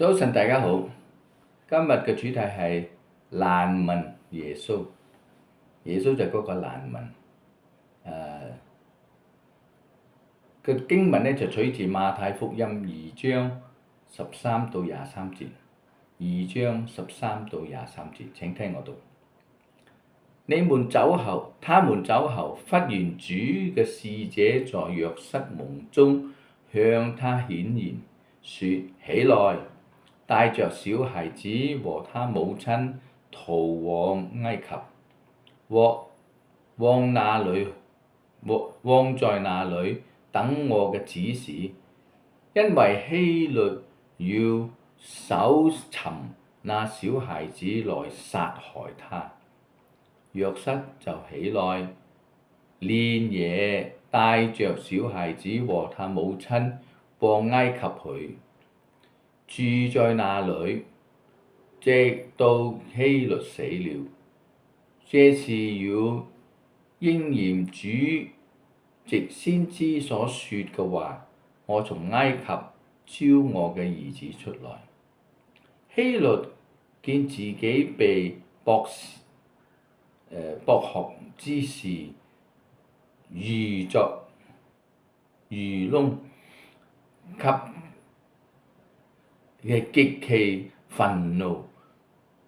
早晨，大家好。今日嘅主題係難民耶穌。耶穌就係嗰個難民。經文咧就取自馬太福音2章13到23節。2章13到23節，請聽我讀。他們走後，忽然主嘅使者在約瑟夢中向他顯現，說：起來，帶着小孩子和他母親逃往埃及，往在那裡等我嘅指示，因為希律要搜尋那小孩子來殺害他。約瑟就起來，連夜帶着小孩子和他母親往埃及去，住在那裡，直到希律死了。這是要應驗主藉先知所說嘅話：我從埃及招我嘅兒子出來。希律見自己被博學之士愚弄及極其憤怒，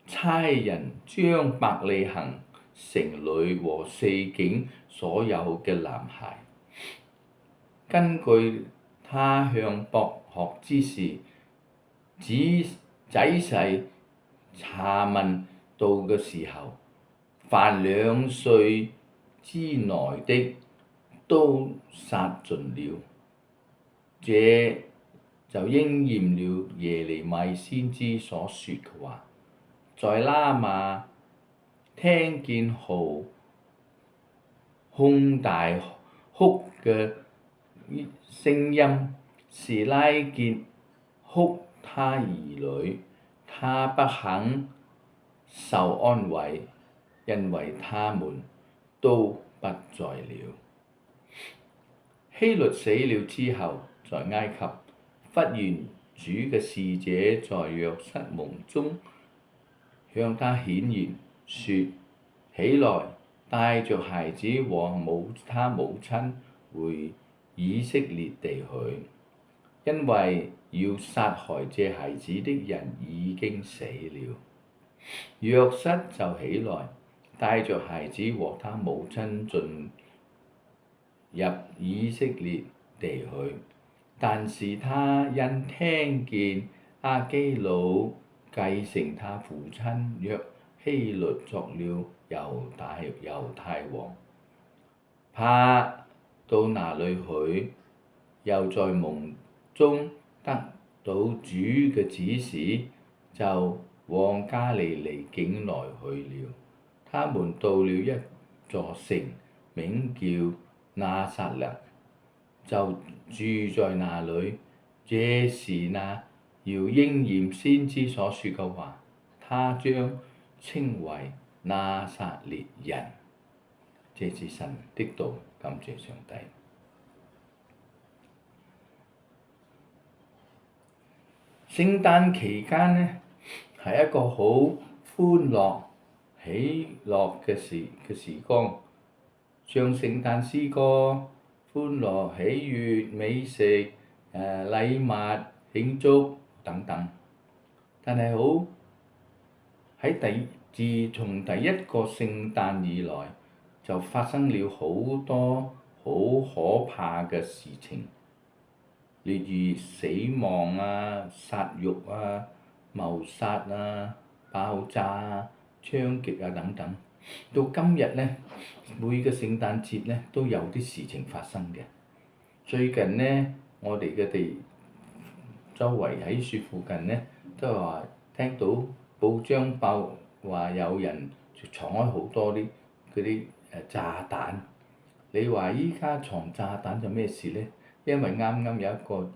差人將伯利恆城裡和四境所有嘅男孩，根據他向博學之士仔細查問到嘅時候，凡2歲之內的都殺盡了。這就應驗了耶利米先知所說嘅話：在拉瑪聽見哄大哭嘅聲音，是拉結哭他兒女，他不肯受安慰，因為他們都不在了。希律死了之後，在埃及，忽然主嘅使者在約瑟夢中向他顯現，說：起來，帶着孩子和他母親回以色列地去，因為要殺害這孩子的人已經死了。約瑟就起來，帶着孩子和他母親進入以色列地去，但是他因聽見亞基老繼承他父親希律作了猶太王，怕到那裡去，又在夢中得到主嘅指示，就往加利利境內去了。他們到了一座城，名叫拿撒勒，就住在那裡。這是那要應驗先知所說嘅話：他將稱為拿撒勒人。這是神的道，感謝上帝。聖誕期間呢，係一個好歡樂、喜樂嘅時光，唱聖誕詩歌，歡樂、喜悅、美食、禮物、慶祝等等。但係自從第一個聖誕以來，就發生了好多好可怕嘅事情，例如死亡啊、殺戮啊、謀殺啊、爆炸啊、槍擊啊等等。到今日呢，每個聖誕節呢都有啲事情發生嘅。最近呢，我哋嘅周圍喺雪附近呢，都話聽到報章報話有人藏開好多嗰啲炸彈。你話依家藏炸彈就咩事呢？因為啱啱有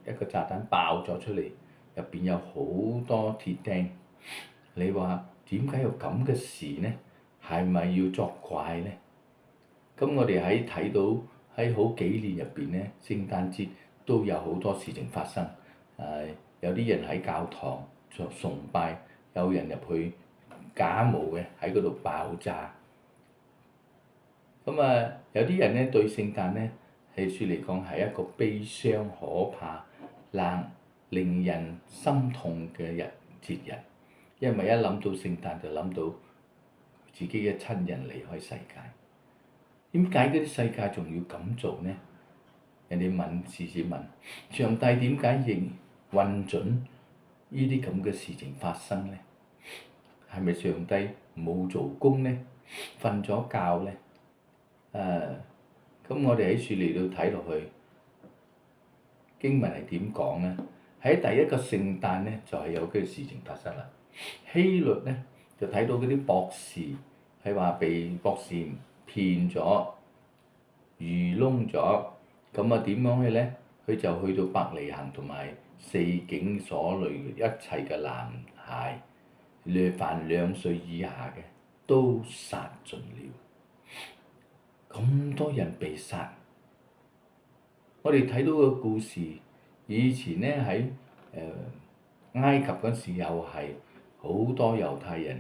一個炸彈爆咗出嚟，入邊有好多鐵釘。你話點解有咁嘅事呢？係咪要作怪呢？咁我哋睇到喺好幾年入邊呢，聖誕節都有好多事情發生。有啲人喺教堂崇拜，有人入去假冒嘅喺嗰度爆炸。咁啊，有啲人咧對聖誕咧起書嚟講係一個悲傷、可怕、令人心痛嘅節日，因為一諗到聖誕就諗到自己嘅親人離開世界。點解嗰啲世界仲要咁做呢？人哋試問上帝點解仍允准呢啲咁嘅事情發生呢？係咪上帝冇做工呢？瞓咗覺呢？咁我哋喺書嚟到睇落去，經文係點講呢？喺第一個聖誕呢，就係有呢個事情發生啦。希律呢，就睇到嗰啲博士係話被博士騙咗、愚弄咗，咁啊點樣去呢？佢就去到伯利恆同埋四境所裏一切嘅男孩，凡2歲以下嘅都殺盡了。咁多人被殺，我哋睇到個故事，以前呢喺埃及嗰時又係好多猶太人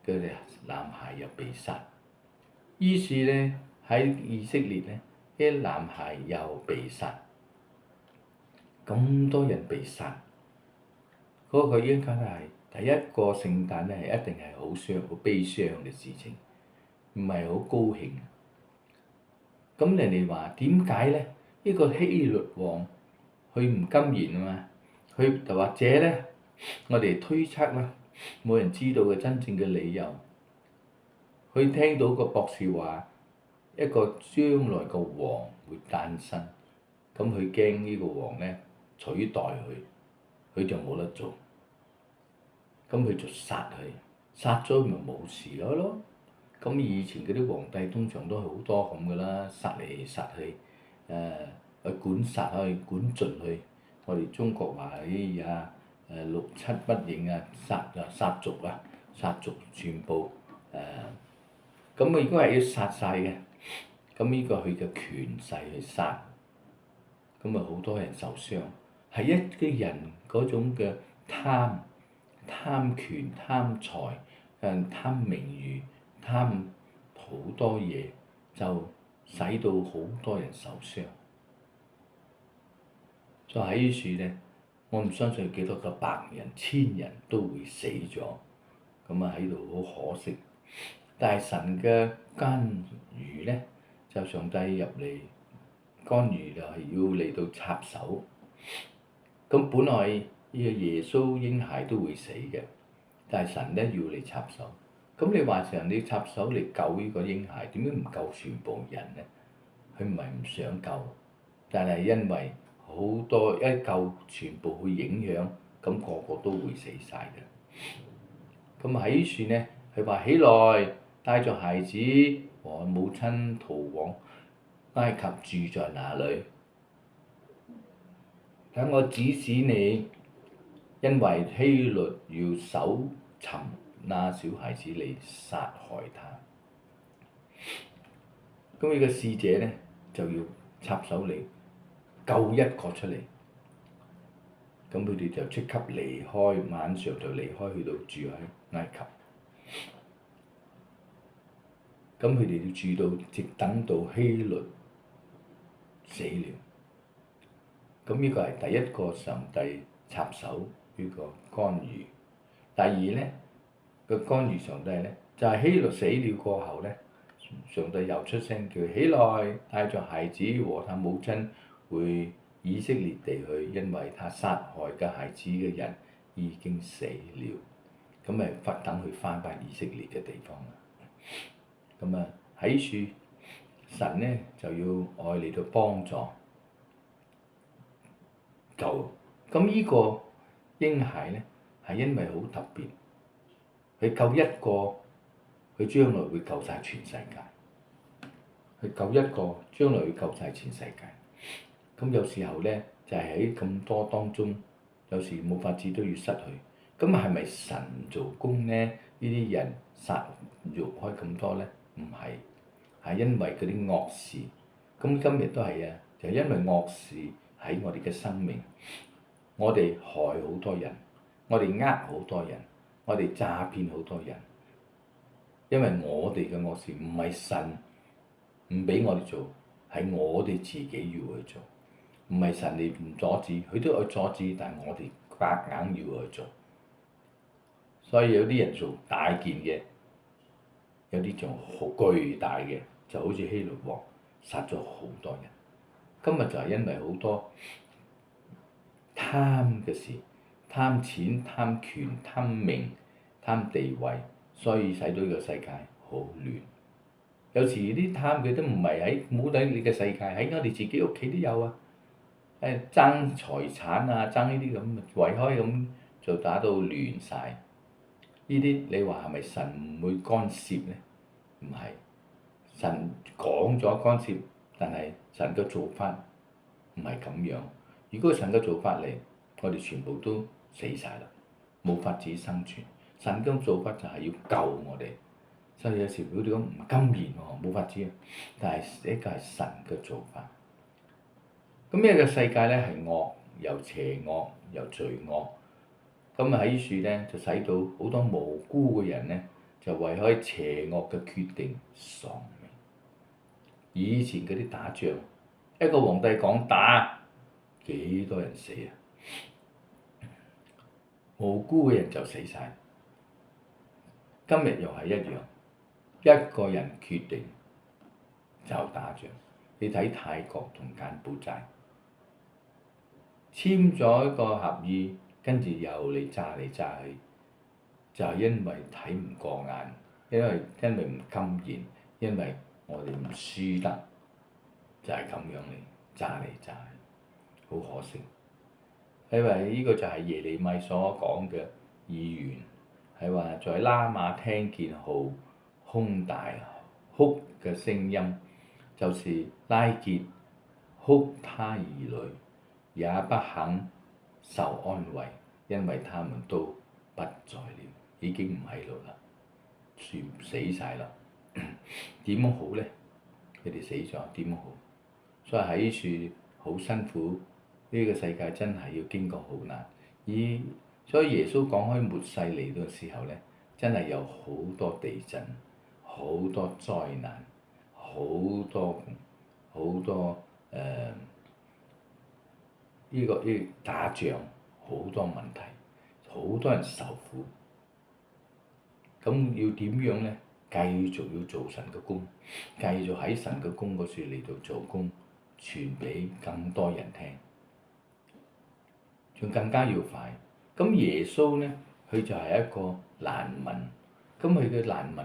嘅男孩又被殺，於是呢喺以色列呢啲男孩又被殺，咁多人被殺，嗰個應該係第一個聖誕呢，係一定係好悲傷嘅事情，唔係好高興。咁人哋話點解呢？呢個希律王佢唔甘願啊嘛，佢就或者呢，我哋推測啦，冇人知道嘅真正嘅理由。佢聽到個博士話一個將來個王會誕生，咁佢驚呢個王呢取代佢就冇得做，咁佢就殺佢，殺咗咪冇事咯。咁以前嗰啲皇帝通常都係好多咁噶啦，殺嚟殺去，管殺去管盡去。我哋中國話六七不認啊，殺族全部咁啊，應該係要殺晒嘅。咁呢個佢嘅權勢去殺，咁啊好多人受傷，係一啲人嗰種嘅貪權、貪財、貪名譽。貪好多嘢，就使到好多人受傷。就喺呢處呢，我唔相信幾多個百人、千人都會死咗，咁啊喺度好可惜。但係神嘅干預呢，就上帝入嚟干預就係要嚟到插手。咁本來呢個耶穌嬰孩都會死嘅，但係神呢要嚟插手。咁你話上帝插手嚟救呢個嬰孩，點解唔救全部人呢？佢唔係唔想救，但係因為好多一救全部會影響，咁個個都會死晒嘅。咁喺呢處呢，佢話起來，帶着孩子和母親逃往埃及，住在那裏。等我指示你，因為希律要搜尋那小孩子嚟殺害他。咁呢個使者呢，就要插手嚟救一個出嚟。咁佢哋就即刻離開，晚上就離開去到住喺埃及。咁佢哋要住到直等到希律死了。咁呢個係第一個上帝插手呢個干預。第二呢，個干預上帝呢，就係希律死了過後呢，上帝又出聲叫起來，帶着孩子和他母親回以色列地去，因為他殺害嘅孩子嘅人已經死了。咁咪等佢翻以色列嘅地方啦。咁啊喺處神呢就要愛嚟到幫助救。咁呢個嬰孩呢，係因為好特別，佢救一個，佢將來會救晒全世界。佢救一個，將來會救晒全世界。咁有時候呢，就係喺咁多當中，有時冇法子都要失去。咁係咪神做工呢？呢啲人殺戮開咁多呢？唔係，係因為嗰啲惡事。咁今日都係啊，就因為惡事喺我哋嘅生命，我哋害好多人，我哋好多人，我哋詐騙好多人，因為我哋嘅惡事唔係神唔畀我哋做，係我哋自己要去做，唔係神你唔阻止，佢都有阻止，但係我哋夾硬要去做。所以有啲人做大件嘅，有啲仲好巨大嘅，就好似希律王殺咗好多人。今日就係因為好多貪嘅事，貪錢、貪權、貪名、貪地位，所以使到呢個世界好亂。有時啲貪嘅都唔係冇喺你嘅世界，喺我哋自己屋企都有啊！爭財產啊，爭呢啲咁，為開咁就打到亂晒。呢啲你話係咪神唔會干涉呢？唔係，神講咗干涉，但係神嘅做法唔係咁樣。如果神嘅做法嚟，我哋全部都死晒啦，冇法子生存。神嘅做法就係要救我哋，所以有時佢哋講唔甘願喎，冇法子。但係呢個係神嘅做法。咁呢個世界咧係惡，又邪惡，又罪惡。咁喺呢處咧就使到好多無辜嘅人咧，就為開邪惡嘅決定喪命。以前嗰啲打仗，一個皇帝講打，幾多人死啊？無辜嘅人就死晒。今日又係一樣，一個人決定就打仗。你睇泰國同柬埔寨簽咗一個合議。跟住又嚟炸去，就係因為睇唔過眼，因為唔甘願，因為我哋唔輸得，就係咁樣嚟炸去，好可惜。因為呢個就係耶利米所講嘅預言，係話在拉瑪聽見號胸大哭嘅聲音，就是拉結哭他兒女，也不肯受安慰，因為他們都不在了，已經唔喺度啦，全死晒啦。點好呢？佢哋死咗點好？所以喺呢處好辛苦，呢個世界真係要經過好難。所以耶穌講開末世嚟到嘅時候呢，真係有好多地震，好多災難，好多呢個打仗，好多問題，好多人受苦。咁要點樣呢？繼續要做神嘅工，繼續喺神嘅工嗰處嚟到做工，傳俾更多人聽，仲更加要快。咁耶穌呢，佢就係一個難民。咁佢嘅難民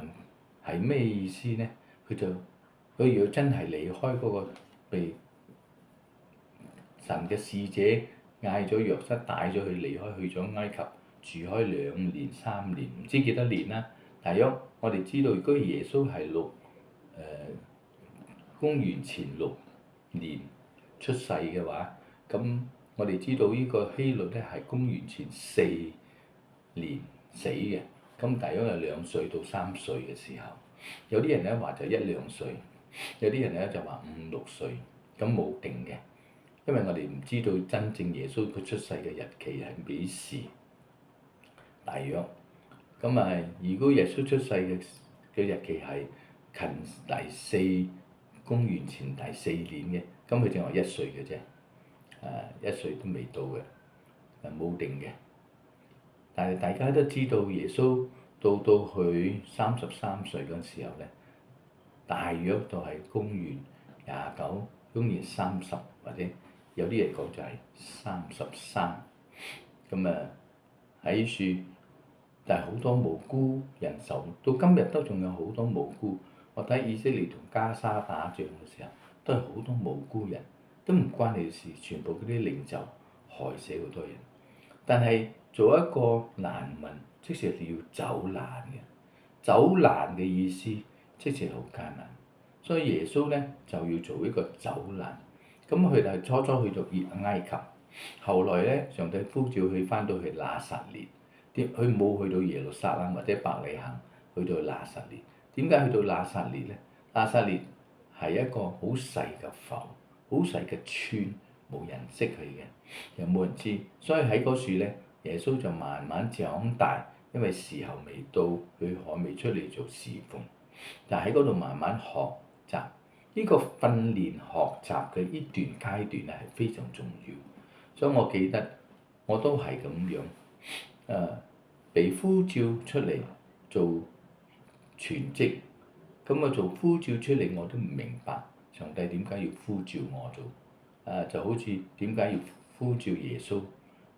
係咩意思呢？佢如果真係離開嗰個被神嘅使者嗌咗約瑟帶咗佢離開，去咗埃及住開2年3年，唔知幾多年啦。大約我哋知道，如果耶穌係公元前6年出世嘅話，咁我哋知道呢個希律咧係公元前4年死嘅，咁大約係2歲到3歲嘅時候。有啲人咧話就1、2歲，有啲人咧就話5、6歲，咁冇定嘅。因為我哋唔知道真正耶穌佢出世嘅日期係幾時，大約咁啊。如果耶穌出世嘅日期係近公元前第4年嘅，咁佢淨係1歲嘅啫，1歲都未到嘅，冇定嘅。但係大家都知道耶穌到佢33歲嗰陣時候咧，大約就係公元29、公元30或者。有啲人講就係33，咁喺處，但係好多無辜人受，到今日都仲有好多無辜。我睇以色列同加沙打仗嘅時候，都係好多無辜人，都唔關你事，全部嗰啲領袖害死好多人。但係做一個難民，即係你要走難嘅，走難嘅意思即係好艱難，所以耶穌咧就要做一個走難。咁佢就初去到埃及，後來咧上帝呼召佢翻到去拿撒勒，佢冇去到耶路撒冷或者伯利恆，去到拿撒勒。點解去到拿撒勒咧？拿撒勒係一個好細嘅埠，好細嘅村，冇人識佢嘅，又冇人知，所以喺嗰處咧耶穌就慢慢長大，因為時候未到，佢還未出嚟做侍奉，但喺嗰度慢慢學習。呢個訓練學習嘅呢段階段咧係非常重要，所以我記得我都係咁樣，被呼召出嚟做全職，咁我做呼召出嚟我都唔明白上帝點解要呼召我做，就好似點解要呼召耶穌，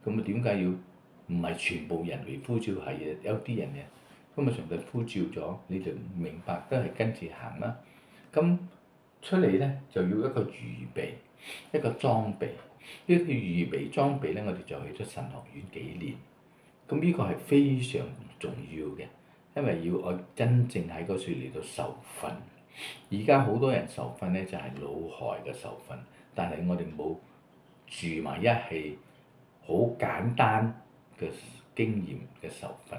咁點解要唔係全部人嚟呼召係有啲人嘅，咁上帝呼召咗你就明白都係跟住行啦，咁。出嚟咧就要一個預備，一個裝備。呢個預備裝備咧，我哋就去咗神學院幾年。咁呢個係非常重要嘅，因為要我真正喺嗰處嚟到受訓。而家好多人受訓咧就係腦海嘅受訓，但係我哋冇住埋一氣，好簡單嘅經驗嘅受訓。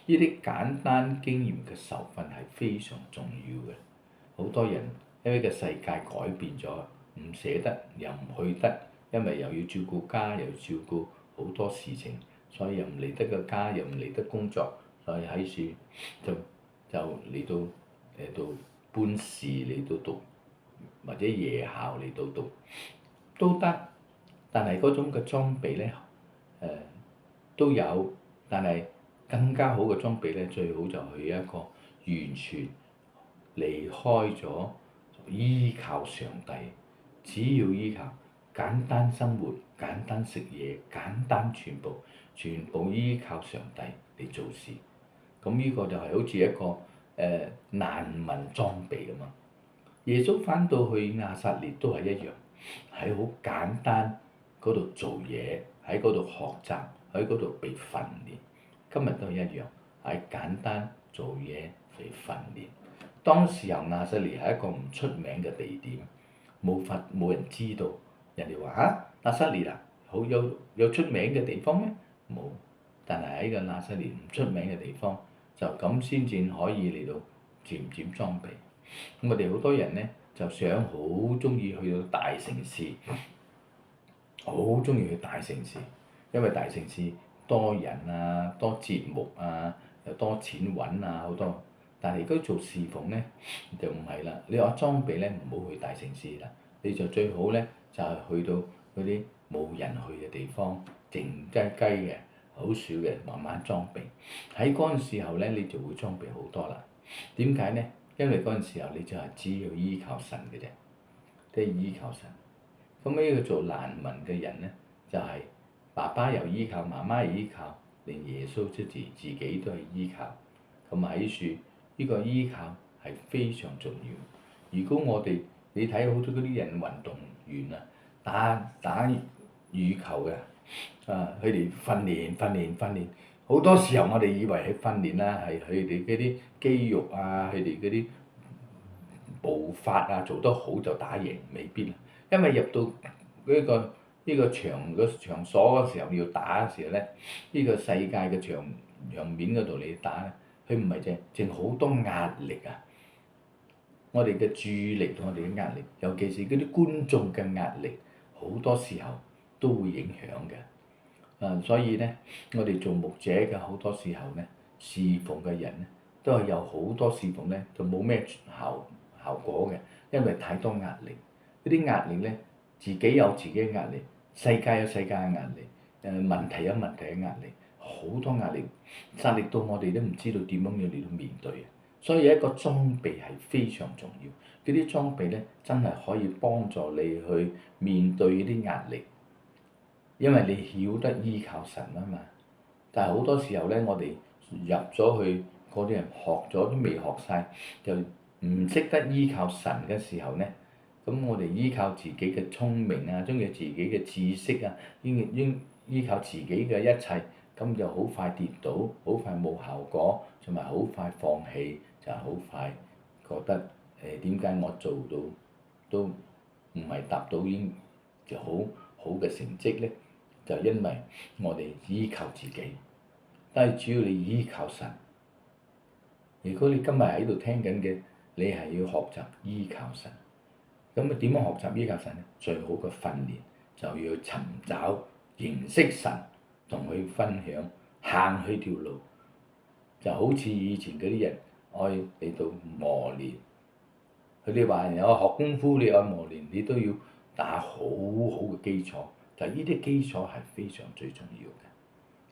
呢啲簡單經驗嘅受訓係非常重要嘅，好多人。因為個世界改變咗，唔捨得又唔去得，因為又要照顧家，又要照顧好多事情，所以又唔離得個家，又唔離得工作，所以喺處就嚟到搬事嚟到讀，或者夜校嚟到讀都得，但係嗰種嘅裝備咧，都有，但係更加好嘅裝備咧，最好就去一個完全離開咗。依靠上帝，只要依靠簡單生活、簡單食嘢、簡單全部依靠上帝嚟做事。咁呢個就係好似一個難民裝備咁嘛。耶穌返到去亞撒列都係一樣，喺好簡單嗰度做嘢，喺嗰度學習，喺嗰度被訓練。今日都係一樣，喺簡單做嘢被訓練。當時候亞撒列係一個唔出名嘅地點，冇人知道。人哋話亞撒列啊，好有出名嘅地方咩？冇。但係喺個亞撒列唔出名嘅地方，就咁先至可以嚟到漸漸裝備。咁我哋好多人咧就想好中意去到大城市，好中意去大城市，因為大城市多人啊，多節目啊，又多錢揾啊，好多。但係如果做侍奉咧，就唔係啦。你話裝備咧，唔好去大城市啦，你就最好咧就係去到嗰啲冇人去嘅地方，靜雞雞嘅，好少嘅，慢慢裝備。喺嗰陣時候咧，你就會裝備好多啦。點解咧？因為嗰陣時候你就係只要依靠神嘅啫，都係依靠神。咁呢個做難民嘅人咧，就係爸爸又依靠，媽媽又依靠，連耶穌自己都係依靠。咁喺樹。呢個依靠係非常重要。如果我哋你睇好多嗰啲人運動員啊，打羽球嘅，佢哋訓練，好多時候我哋以為係訓練啦，係佢哋嗰啲肌肉啊，佢哋嗰啲步法啊做得好就打贏，未必。因為入到呢個場所嘅時候要打嘅時候咧，呢個世界嘅場面嗰度你打咧。佢唔係淨好多壓力啊！我哋嘅注意力同我哋嘅壓力，尤其是嗰啲觀眾嘅壓力，好多時候都會影響嘅。所以咧，我哋做牧者嘅好多時候咧，侍奉嘅人咧，都係有好多侍奉咧，就冇咩效果嘅，因為太多壓力。嗰啲壓力咧，自己有自己嘅壓力，世界有世界嘅壓力，問題有問題嘅壓力。好多壓力，壓力到我哋都唔知道點樣樣嚟到面對啊！所以一個裝備係非常重要。嗰啲裝備咧，真係可以幫助你去面對嗰啲壓力，因為你曉得依靠神啊嘛。但係好多時候咧，我哋入咗去嗰啲人學咗都未學晒，就唔識得依靠神嘅時候咧，咁我哋依靠自己嘅聰明啊，中意自己嘅知識啊，應依靠自己嘅一切。咁就好快跌倒，好快冇效果，同埋好快放棄，就係好快覺得點解我做到都唔係達到應就好嘅成績咧？就因為我哋依靠自己，但係只要你依靠神。如果你今日喺度聽緊嘅，你係要學習依靠神。咁啊點樣學習依靠神咧？最好嘅訓練就要尋找認識神。同佢分享，行佢條路，就好似以前嗰啲人愛嚟到磨練。佢哋話有學功夫，你愛磨練，你都要打好好嘅基礎。就呢啲基礎係非常最重要嘅。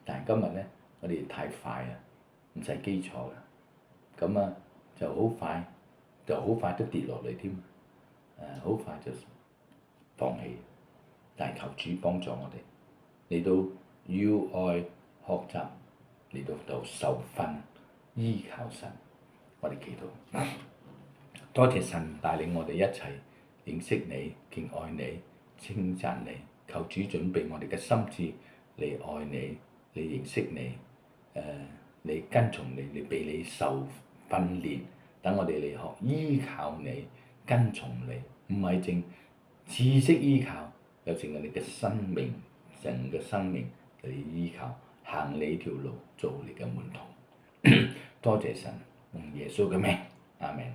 但係今日咧，我哋太快啦，唔使基礎啦，咁啊就好快都跌落嚟添，好快就放棄。但係求主幫助我哋嚟到要愛學習，嚟到受訓，依靠神。我哋祈禱，多謝神帶領我哋一齊認識你、敬愛你、稱讚你。求主準備我哋嘅心志嚟愛你、嚟認識你，嚟跟從你，嚟俾你受訓練。等我哋嚟學依靠你、跟從你，唔係淨知識依靠，有淨係你嘅生命，成個生命嚟依靠，行你條路，做你嘅門徒。多謝神，用耶穌嘅名，阿門。